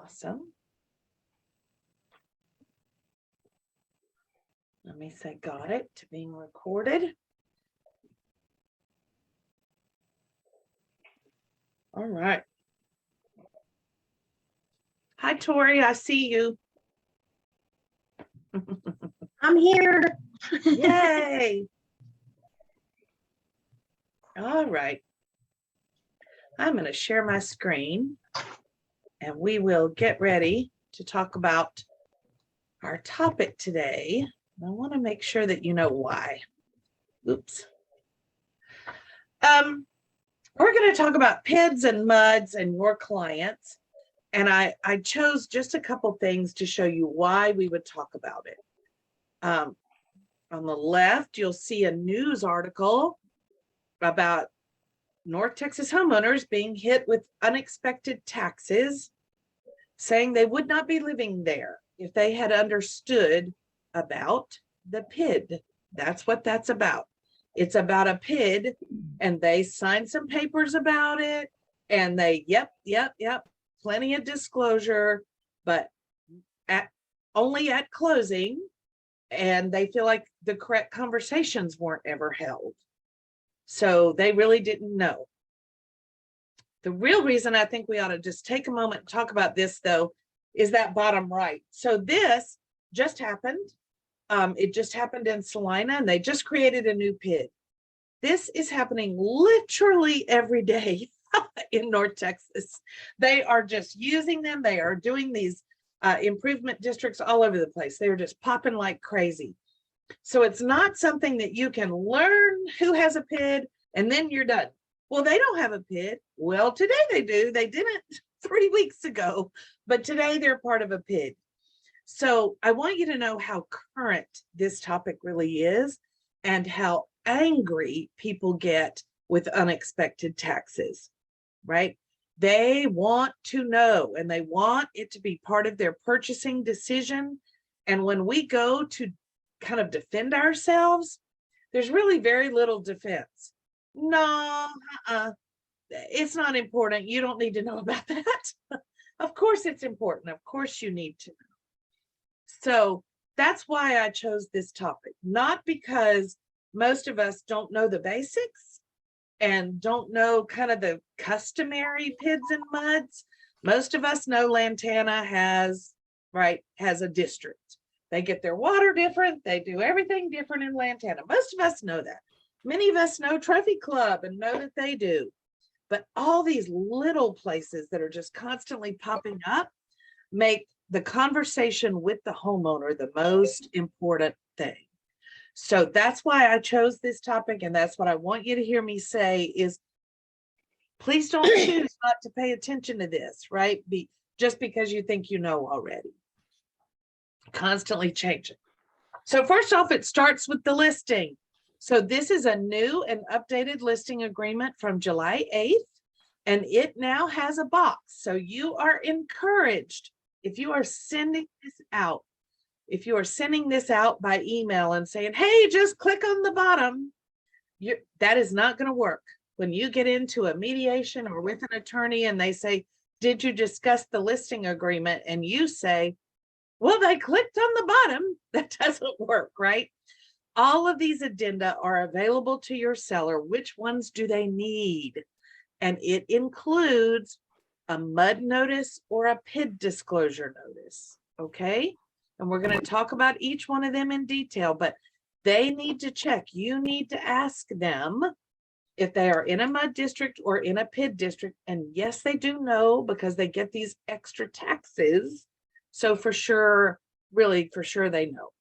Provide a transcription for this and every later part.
Awesome. Let me say got it to being recorded. All right. Hi, Tori. I see you. I'm here. Yay. All right. I'm going to share my screen and we will get ready to talk about our topic today. I want to make sure that you know why. Oops. We're going to talk about PIDs and MUDs and your clients. And I chose just a couple things to show you why we would talk about it. On the left, you'll see a news article about North Texas homeowners being hit with unexpected taxes, saying they would not be living there if they had understood about the PID. That's what that's about. It's about a PID, and they signed some papers about it, and they, yep, plenty of disclosure, but only at closing, and they feel like the correct conversations weren't ever held. So they really didn't know. The real reason I think we ought to just take a moment and talk about this, though, is that bottom right. So this just happened. It just happened in Salina, and they just created a new PID. This is happening literally every day in North Texas. They are just using them. They are doing these improvement districts all over the place. They are just popping like crazy. So it's not something that you can learn who has a PID and then you're done. Well, they don't have a PID. Well, today they do. They didn't 3 weeks ago, but today they're part of a PID. So I want you to know how current this topic really is and how angry people get with unexpected taxes, right? They want to know, and they want it to be part of their purchasing decision. And when we go to kind of defend ourselves, there's really very little defense. No, it's not important. You don't need to know about that. Of course it's important. Of course you need to know. So that's why I chose this topic, not because most of us don't know the basics and don't know kind of the customary PIDs and MUDs. Most of us know Lantana has a district. They get their water different. They do everything different in Lantana. Most of us know that. Many of us know Trophy Club and know that they do. But all these little places that are just constantly popping up make the conversation with the homeowner the most important thing. So that's why I chose this topic, and that's what I want you to hear me say is, please don't choose not to pay attention to this, right? Just because you think you know already. Constantly changing. So first off, it starts with the listing. So this is a new and updated listing agreement from July 8th, and it now has a box. So you are encouraged, if you are sending this out by email and saying, hey, just click on the bottom, that is not going to work. When you get into a mediation or with an attorney and they say, did you discuss the listing agreement? And you say, well, they clicked on the bottom, that doesn't work, right? All of these addenda are available to your seller. Which ones do they need? And it includes a MUD notice or a PID disclosure notice, okay? And we're going to talk about each one of them in detail, but they need to check. You need to ask them if they are in a MUD district or in a PID district. And yes, they do know because they get these extra taxes. So for sure, really for sure they know.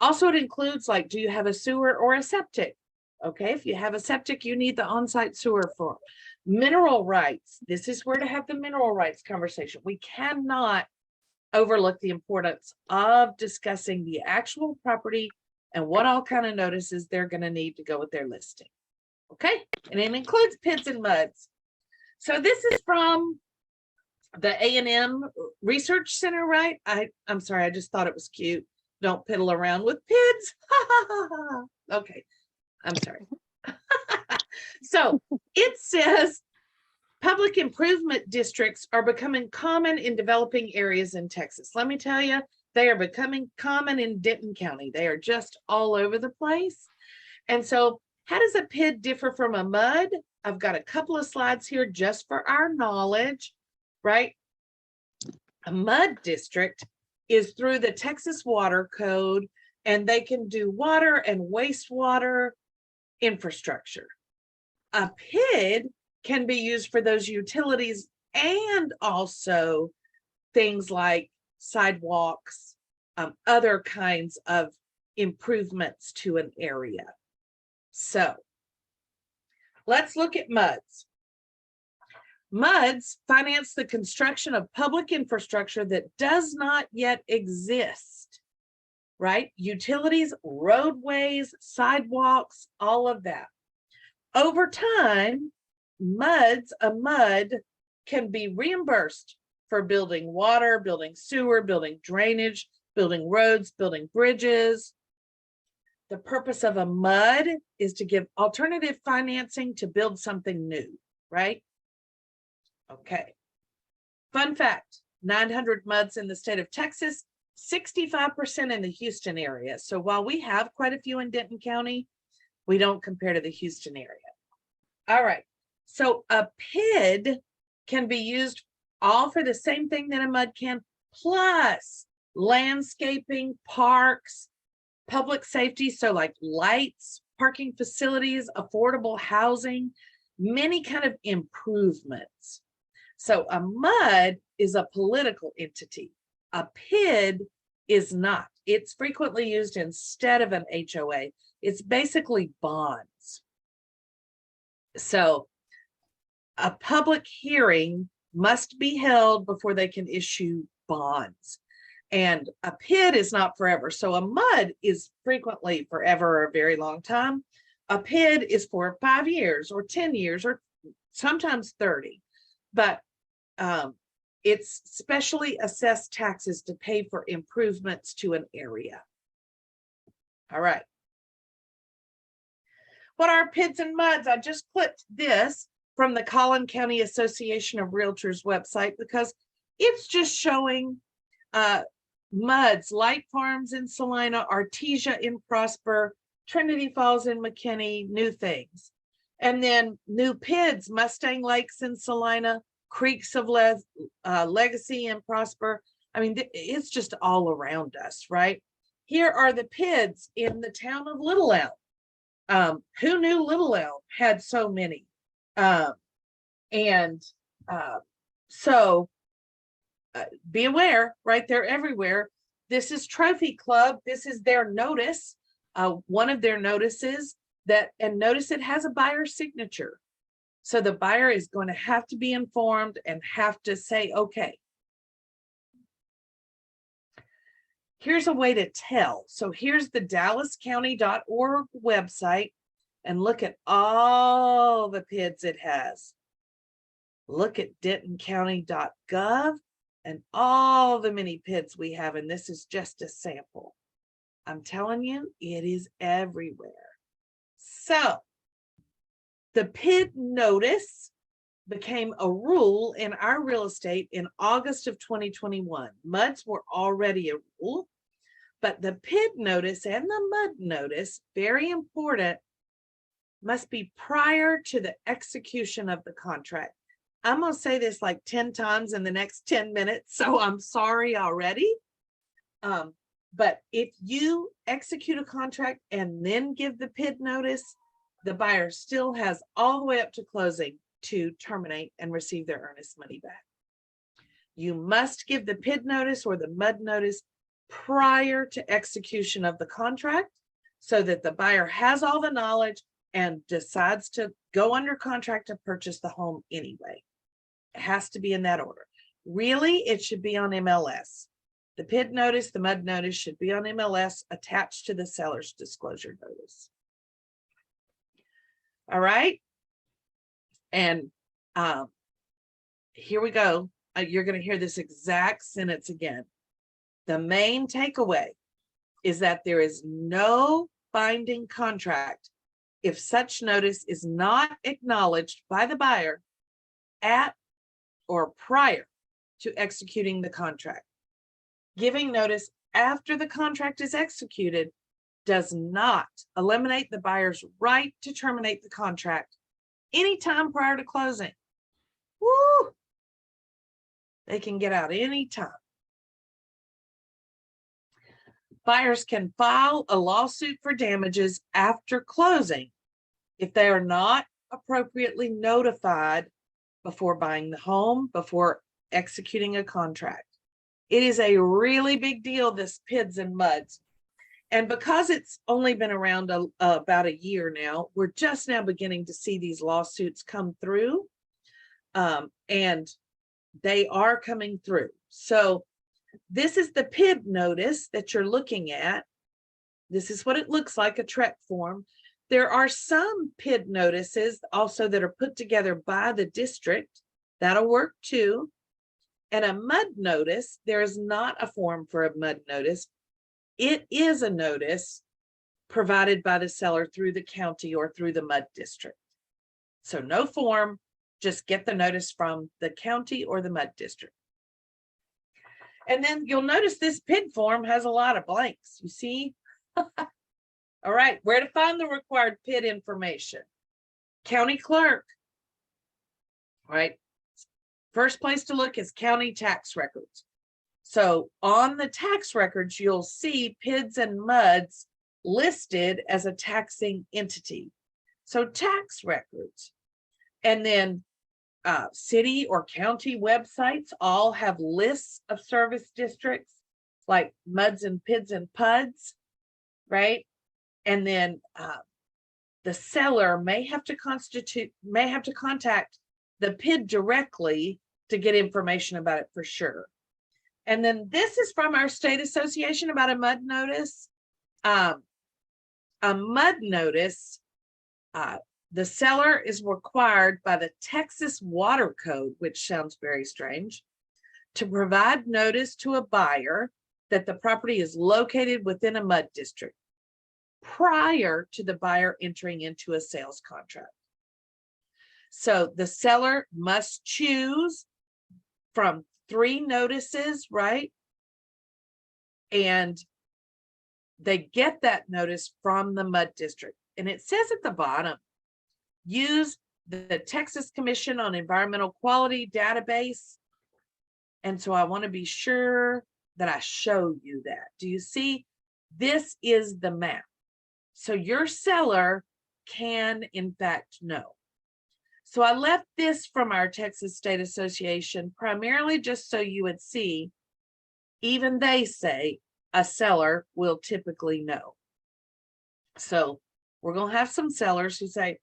Also, it includes, like, do you have a sewer or a septic? Okay, if you have a septic, you need the on-site sewer form. Mineral rights. This is where to have the mineral rights conversation. We cannot overlook the importance of discussing the actual property and what all kind of notices they're going to need to go with their listing. Okay, and it includes PIDs and MUDs. So this is from the A&M Research Center, right? I'm sorry, I just thought it was cute. Don't piddle around with PIDs. Okay, I'm sorry. So it says Public improvement districts are becoming common in developing areas in Texas. Let me tell you, they are becoming common in Denton County. They are just all over the place. And so how does a PID differ from a MUD? I've got a couple of slides here just for our knowledge, right? A MUD district is through the Texas Water Code, and they can do water and wastewater infrastructure. A PID can be used for those utilities and also things like sidewalks, other kinds of improvements to an area. So let's look at MUDs. MUDs finance the construction of public infrastructure that does not yet exist, right? Utilities, roadways, sidewalks, all of that. Over time, a MUD can be reimbursed for building water, building sewer, building drainage, building roads, building bridges. The purpose of a MUD is to give alternative financing to build something new, right? Okay. Fun fact, 900 MUDs in the state of Texas, 65% in the Houston area. So while we have quite a few in Denton County, we don't compare to the Houston area. All right. So a PID can be used all for the same thing that a MUD can, plus landscaping, parks, public safety, so like lights, parking facilities, affordable housing, many kind of improvements. So a MUD is a political entity. A PID is not. It's frequently used instead of an HOA. It's basically bonds. So a public hearing must be held before they can issue bonds. And a PID is not forever. So a MUD is frequently forever or a very long time. A PID is for 5 years or 10 years or sometimes 30. But it's specially assessed taxes to pay for improvements to an area. All right. What are PIDs and MUDs? I just clipped this from the Collin County Association of Realtors website because it's just showing MUDs, Light Farms in Salina, Artesia in Prosper, Trinity Falls in McKinney, new things. And then new PIDs, Mustang Lakes in Salina, Creeks of Legacy and Prosper. I mean, it's just all around us, right? Here are the PIDs in the town of Little Elm. Who knew Little Elm had so many? So be aware, right? They're everywhere. This is Trophy Club. This is their notice, one of their notices and notice it has a buyer signature. So the buyer is going to have to be informed and have to say, okay. Here's a way to tell. So here's the dallascounty.org website and look at all the PIDs it has. Look at dentoncounty.gov and all the many PIDs we have. And this is just a sample. I'm telling you, it is everywhere. So the PID notice became a rule in our real estate in August of 2021. MUDs were already a rule, but the PID notice and the MUD notice, very important, must be prior to the execution of the contract. I'm going to say this like 10 times in the next 10 minutes, so I'm sorry already. But if you execute a contract and then give the PID notice, the buyer still has all the way up to closing to terminate and receive their earnest money back. You must give the PID notice or the MUD notice prior to execution of the contract so that the buyer has all the knowledge and decides to go under contract to purchase the home anyway. It has to be in that order. Really, it should be on MLS. The PID notice, the MUD notice should be on MLS attached to the seller's disclosure notice. All right. And here we go. You're going to hear this exact sentence again. The main takeaway is that there is no binding contract if such notice is not acknowledged by the buyer at or prior to executing the contract. Giving notice after the contract is executed does not eliminate the buyer's right to terminate the contract anytime prior to closing. Woo! They can get out anytime. Buyers can file a lawsuit for damages after closing if they are not appropriately notified before buying the home, before executing a contract. It is a really big deal, this PIDs and MUDs. And because it's only been around about a year now, we're just now beginning to see these lawsuits come through. And they are coming through. So this is the PID notice that you're looking at. This is what it looks like, a TREC form. There are some PID notices also that are put together by the district. That'll work too. And a MUD notice, there is not a form for a MUD notice. It is a notice provided by the seller through the county or through the MUD district. So no form, just get the notice from the county or the MUD district. And then you'll notice this PID form has a lot of blanks, you see? All right, where to find the required PID information? County clerk. All right, first place to look is county tax records. So on the tax records, you'll see PIDs and MUDs listed as a taxing entity. So tax records. And then city or county websites all have lists of service districts like MUDs and PIDs and PUDs, right? And then the seller may have to contact the PID directly to get information about it for sure. And then this is from our state association about a MUD notice. A MUD notice, the seller is required by the Texas Water Code, which sounds very strange, to provide notice to a buyer that the property is located within a MUD district prior to the buyer entering into a sales contract. So the seller must choose from 3 notices, right? And they get that notice from the MUD district. And it says at the bottom, use the Texas Commission on Environmental Quality database. And so I want to be sure that I show you that. Do you see? This is the map. So your seller can in fact know. So I left this from our Texas State Association primarily just so you would see, even they say a seller will typically know. So we're going to have some sellers who say,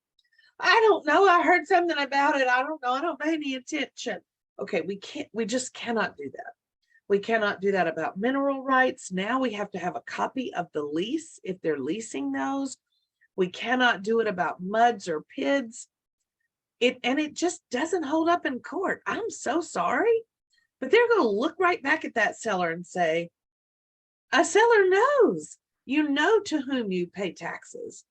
I don't know, I heard something about it. I don't know, I don't pay any attention. Okay, we just cannot do that. We cannot do that about mineral rights. Now we have to have a copy of the lease if they're leasing those. We cannot do it about MUDs or PIDs. It just doesn't hold up in court. I'm so sorry, but they're going to look right back at that seller and say, a seller knows. You know to whom you pay taxes.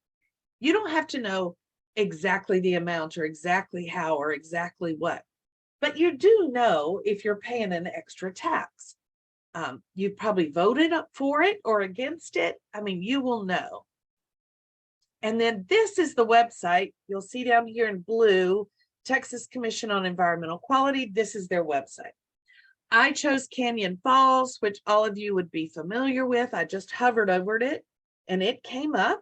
You don't have to know exactly the amount or exactly how or exactly what, but you do know if you're paying an extra tax. You probably voted up for it or against it. I mean, you will know. And then this is the website. You'll see down here in blue, Texas Commission on Environmental Quality. This is their website. I chose Canyon Falls, which all of you would be familiar with. I just hovered over it and it came up.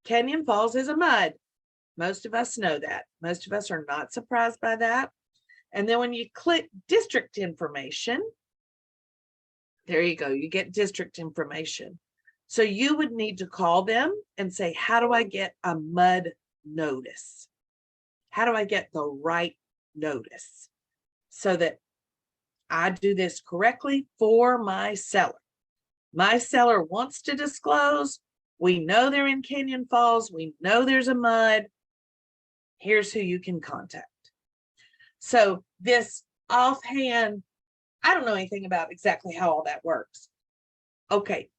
Canyon Falls is a MUD. Most of us know that. Most of us are not surprised by that. And then when you click district information, there you go, you get district information. So you would need to call them and say, how do I get a MUD notice? How do I get the right notice so that I do this correctly for my seller? My seller wants to disclose. We know they're in Canyon Falls. We know there's a MUD. Here's who you can contact. So this offhand, I don't know anything about exactly how all that works. Okay,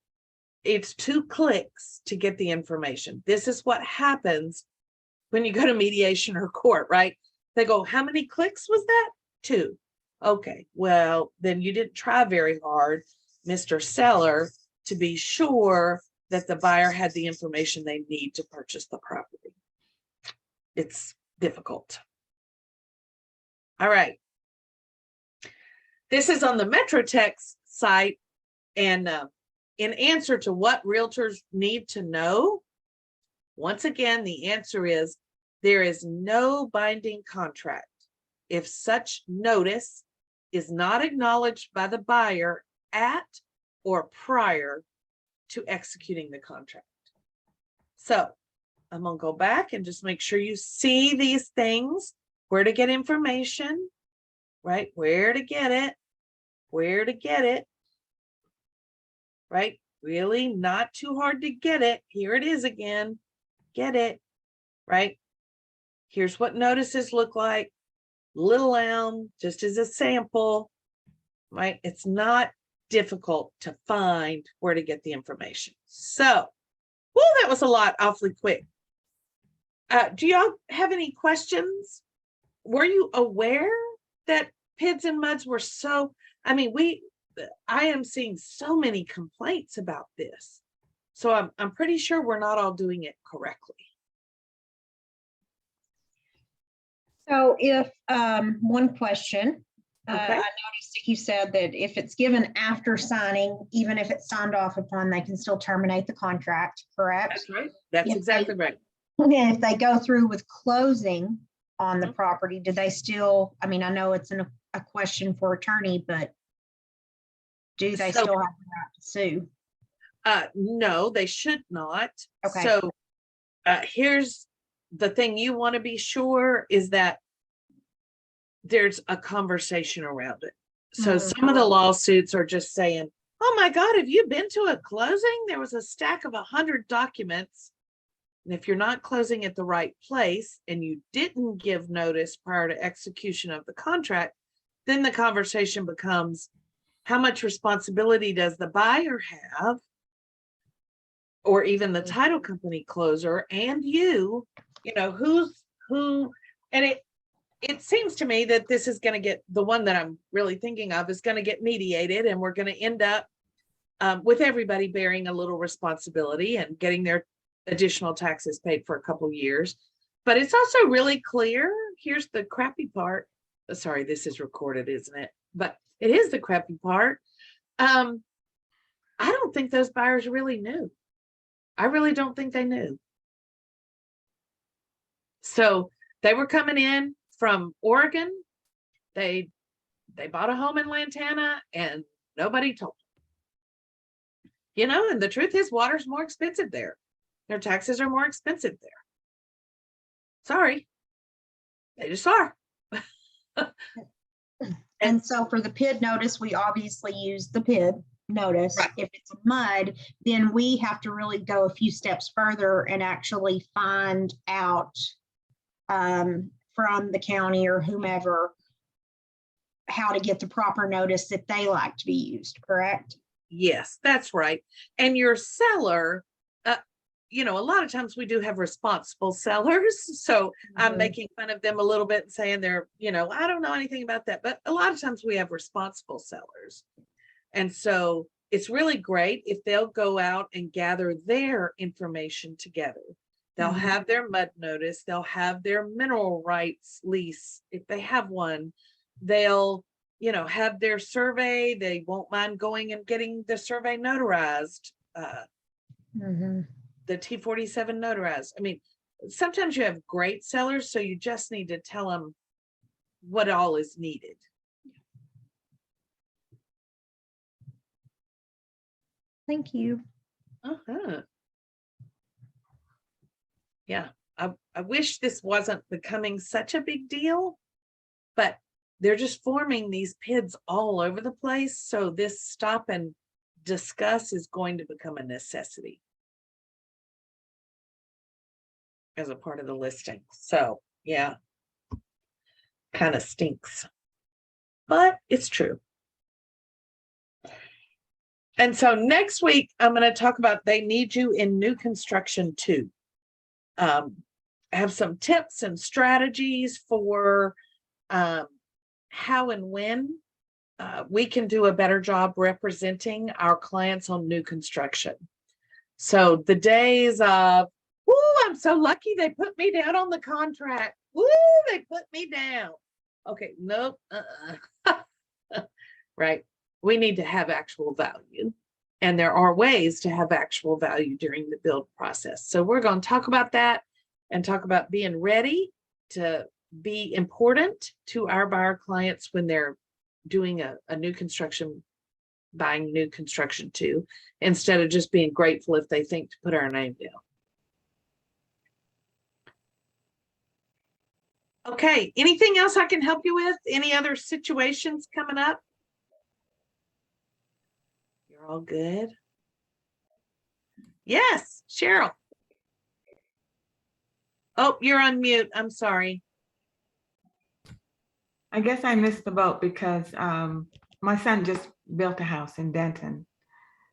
it's 2 clicks to get the information. This is what happens when you go to mediation or court, right? They go, how many clicks was that? 2. Okay, well, then you didn't try very hard, Mr. Seller, to be sure that the buyer had the information they need to purchase the property. It's difficult. All right. This is on the MetroText site, and in answer to what realtors need to know, once again, the answer is there is no binding contract if such notice is not acknowledged by the buyer at or prior to executing the contract. So I'm going to go back and just make sure you see these things, where to get information, right? Where to get it, right? Really not too hard to get it. Here it is again. Get it, right? Here's what notices look like. Little Elm, just as a sample, right? It's not difficult to find where to get the information. So, well, that was a lot, awfully quick. Do y'all have any questions? Were you aware that PIDs and MUDs were so, I mean, I am seeing so many complaints about this. So I'm pretty sure we're not all doing it correctly. So if, one question, Okay. I noticed that you said that if it's given after signing, even if it's signed off upon, they can still terminate the contract, correct? That's right. That's exactly right. And if they go through with closing on the property, do they still, I mean, I know it's a question for attorney, but do they still have the right to sue? No, they should not. Okay. So here's the thing you want to be sure is that there's a conversation around it. So some of the lawsuits are just saying, oh my God, have you been to a closing? There was a stack of 100 documents. And if you're not closing at the right place and you didn't give notice prior to execution of the contract, then the conversation becomes, how much responsibility does the buyer have, or even the title company closer, and you know, who, and it seems to me that this is going to get, the one that I'm really thinking of is going to get mediated, and we're going to end up with everybody bearing a little responsibility and getting their additional taxes paid for a couple of years. But it's also really clear, here's the crappy part. Sorry, this is recorded, isn't it? But it is the crappy part. I don't think those buyers really knew. I really don't think they knew. So they were coming in from Oregon. They bought a home in Lantana and nobody told them. You know, and the truth is water's more expensive there. Their taxes are more expensive there. Sorry. They just are. And so for the PID notice, we obviously use the PID notice. Right. If it's a MUD, then we have to really go a few steps further and actually find out from the county or whomever how to get the proper notice that they like to be used, correct? Yes, that's right. And your seller, you know, a lot of times we do have responsible sellers. So I'm making fun of them a little bit and saying they're, you know, I don't know anything about that. But a lot of times we have responsible sellers. And so it's really great if they'll go out and gather their information together. They'll have their MUD notice. They'll have their mineral rights lease if they have one. They'll, you know, have their survey. They won't mind going and getting the survey notarized. The T47 notarized. I mean, sometimes you have great sellers, so you just need to tell them what all is needed. Thank you. Yeah, I wish this wasn't becoming such a big deal, but they're just forming these PIDs all over the place. So this stop and discuss is going to become a necessity as a part of the listing. So yeah, kind of stinks, but it's true. And so next week, I'm going to talk about they need you in new construction too. have some tips and strategies for how and when we can do a better job representing our clients on new construction. So the days of, woo, I'm so lucky they put me down on the contract. Woo, they put me down. Okay, nope. Right. We need to have actual value. And there are ways to have actual value during the build process. So we're going to talk about that and talk about being ready to be important to our buyer clients when they're doing a new construction, buying new construction too, instead of just being grateful if they think to put our name down. Okay, anything else I can help you with? Any other situations coming up? You're all good? Yes, Cheryl. Oh, you're on mute. I'm sorry. I guess I missed the boat because my son just built a house in Denton.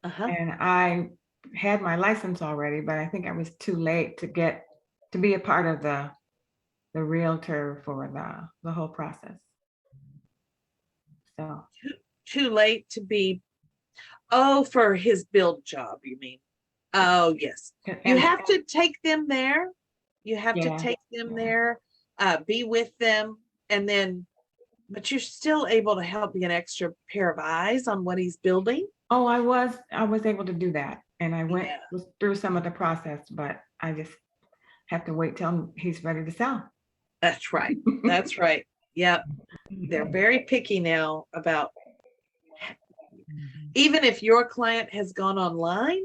And I had my license already, but I think I was too late to be a part of the realtor for the whole process. So Too late to be, oh, for his build job, you mean? Oh, yes. You have to take them there. You have to take them there, be with them, and then, but you're still able to help be an extra pair of eyes on what he's building. Oh, I was able to do that. And I went through some of the process, but I just have to wait till he's ready to sell. That's right. That's right. Yep. They're very picky now about, even if your client has gone online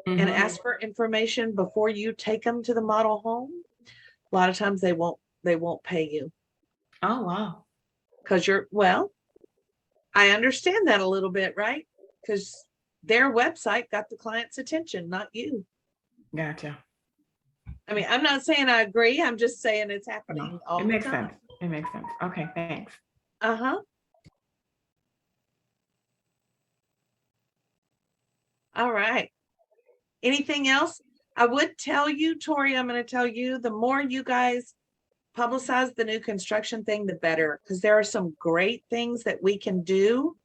and asked for information before you take them to the model home, a lot of times they won't pay you. Oh, wow. Because I understand that a little bit, right? Because their website got the client's attention, not you. Gotcha. I mean, I'm not saying I agree. I'm just saying it's happening all the time. It makes sense. It makes sense. Okay, thanks. All right. Anything else? I would tell you, Tori, I'm going to tell you, the more you guys publicize the new construction thing, the better, because there are some great things that we can do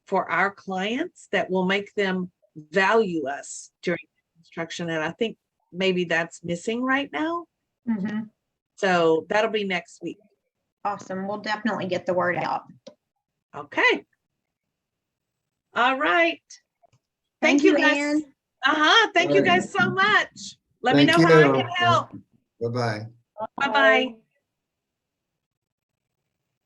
for our clients that will make them value us during construction. And I think maybe that's missing right now. So that'll be next week. Awesome. We'll definitely get the word out. Okay. All right. Thank you, guys. Ann. Thank you guys so much. Let me Thank know how I you. can help. Bye-bye. Bye-bye.